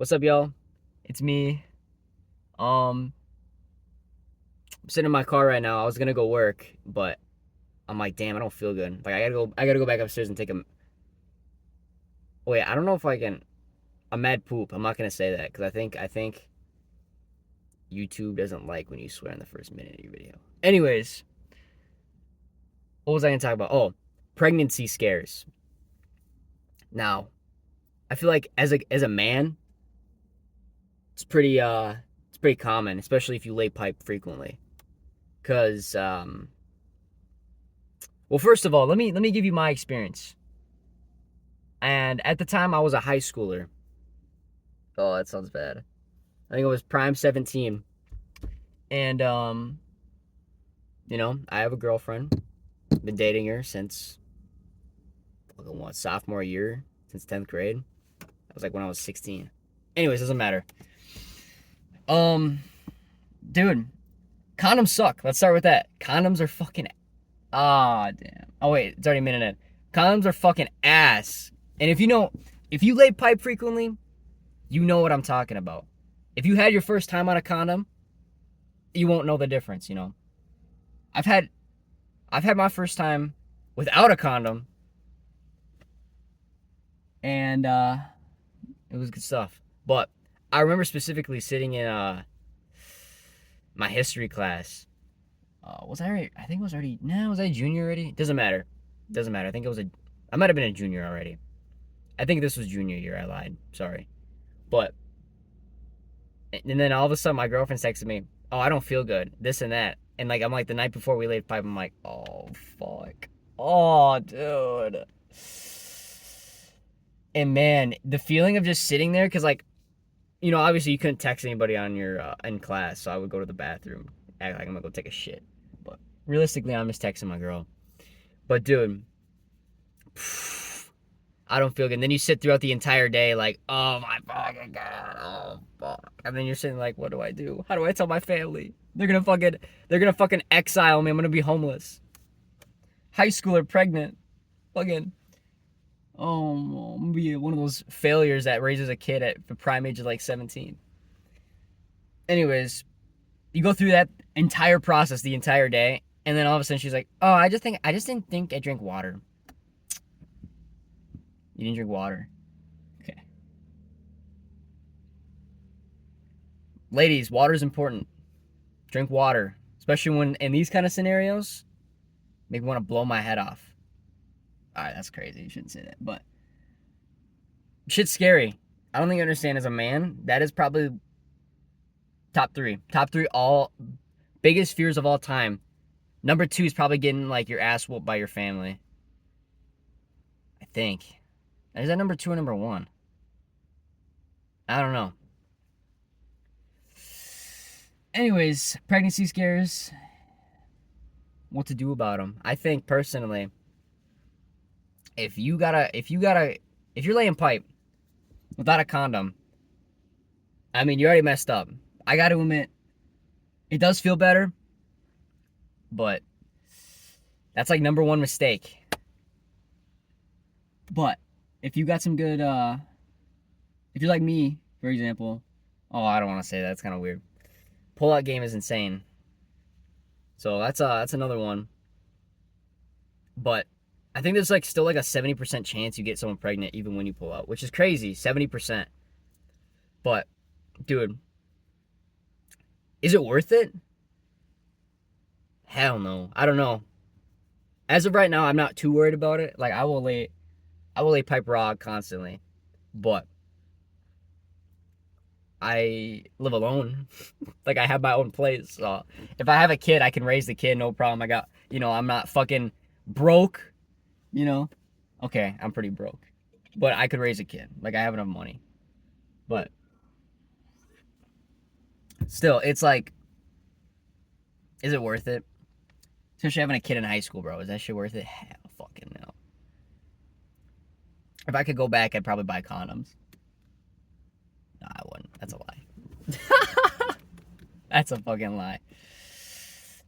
What's up, y'all? It's me. I'm sitting in my car right now. I was gonna go work, but I'm like, damn, I don't feel good. Like, I gotta go back upstairs and take a. Wait, I don't know if I can. I'm mad poop. I'm not gonna say that because I think YouTube doesn't like when you swear in the first minute of your video. Anyways, what was I gonna talk about? Oh, pregnancy scares. Now, I feel like as a man, it's pretty common, especially if you lay pipe frequently. Cause well, first of all, let me give you my experience. And at the time, I was a high schooler. Oh, that sounds bad. I think it was prime 17. And I have a girlfriend. Been dating her since what, sophomore year, since 10th grade. That was like when I was 16. Anyways, doesn't matter. Um, dude, condoms suck. Let's start with that. Condoms are fucking damn. Oh wait, it's already a minute in. Condoms are fucking ass. And if you lay pipe frequently, you know what I'm talking about. If you had your first time on a condom, you won't know the difference, you know. I've had my first time without a condom, and it was good stuff. But I remember specifically sitting in my history class. Was I already? I think it was already. No, was I junior already? Doesn't matter. Doesn't matter. I think it was a. I might have been a junior already. I think this was junior year. I lied. Sorry. But and then all of a sudden my girlfriend texted me, "Oh, I don't feel good. This and that." And like I'm like the night before we laid pipe, I'm like, "Oh fuck. Oh, dude." And man, the feeling of just sitting there, cause like, obviously you couldn't text anybody on your in class, so I would go to the bathroom, act like I'm gonna go take a shit. But realistically, I'm just texting my girl. But dude, I don't feel good. And then you sit throughout the entire day like, oh my fucking god, oh fuck. And then you're sitting like, what do I do? How do I tell my family? They're gonna fucking exile me. I'm gonna be homeless. High schooler pregnant. Fucking I'm gonna be one of those failures that raises a kid at the prime age of like 17. Anyways, you go through that entire process the entire day, and then all of a sudden she's like, oh, I just didn't think I drank water. You didn't drink water. Okay. Ladies, water is important. Drink water. Especially when in these kind of scenarios, make me want to blow my head off. Alright, that's crazy. You shouldn't say that. But shit's scary. I don't think you understand as a man, that is probably top three. Top three all biggest fears of all time. Number two is probably getting like your ass whooped by your family. I think. Is that number two or number one? I don't know. Anyways, pregnancy scares. What to do about them? I think personally, if you're laying pipe without a condom, I mean, you already messed up. I got to admit, it does feel better, but that's like number one mistake. But if you got some good, if you're like me, for example, oh, I don't want to say that. It's kind of weird. Pull-out game is insane. So that's another one. But I think there's like still like a 70% chance you get someone pregnant even when you pull out, which is crazy, 70%. But dude, is it worth it? Hell no. I don't know. As of right now, I'm not too worried about it. Like I will lay pipe raw constantly. But I live alone. Like I have my own place. So if I have a kid, I can raise the kid, no problem. I'm not fucking broke, you know. Okay, I'm pretty broke. But I could raise a kid. Like I have enough money. But still, it's like, is it worth it? Especially having a kid in high school, bro. Is that shit worth it? Hell fucking no. If I could go back, I'd probably buy condoms. No, I wouldn't. That's a lie. That's a fucking lie.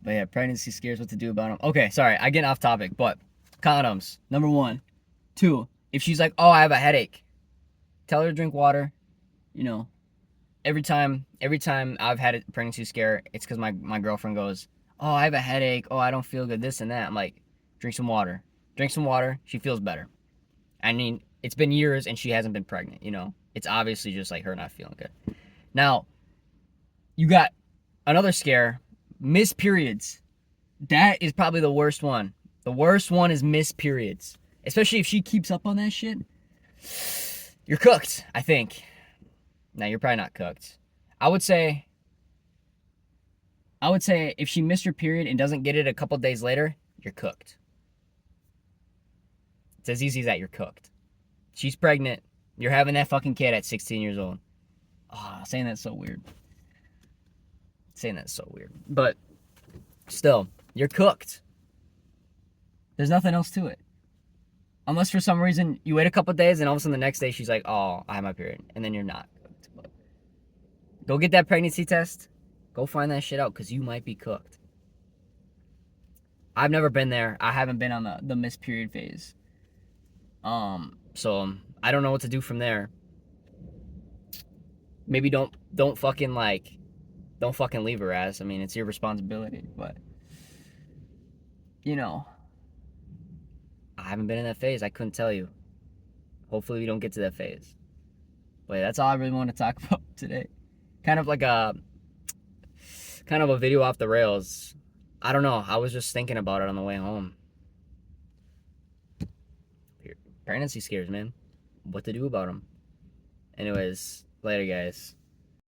But yeah, pregnancy scares, what to do about them. Okay, sorry, I get off topic, but condoms, number one. Two, if she's like, oh, I have a headache, tell her to drink water. you know, every time I've had a pregnancy scare, it's because my girlfriend goes, "Oh, I have a headache. Oh, I don't feel good. This and that." I'm like, "Drink some water. Drink some water." She feels better. I mean, it's been years and she hasn't been pregnant. You know, it's obviously just like her not feeling good. Now, you got another scare, missed periods. That is probably the worst one. The worst one is missed periods, especially if she keeps up on that shit. You're cooked, I think. Now you're probably not cooked. I would say if she missed her period and doesn't get it a couple days later, you're cooked. It's as easy as that. You're cooked. She's pregnant. You're having that fucking kid at 16 years old. Oh, saying that's so weird. Saying that's so weird. But still, you're cooked. There's nothing else to it. Unless for some reason you wait a couple days and all of a sudden the next day she's like, "Oh, I have my period," and then you're not cooked. But go get that pregnancy test. Go find that shit out because you might be cooked. I've never been there. I haven't been on the missed period phase. So I don't know what to do from there. Maybe don't fucking leave her ass. I mean, it's your responsibility, but you know, I haven't been in that phase. I couldn't tell you. Hopefully we don't get to that phase. But that's all I really want to talk about today. Kind of a video off the rails. I don't know. I was just thinking about it on the way home. Pregnancy scares, man. What to do about them? Anyways, later, guys.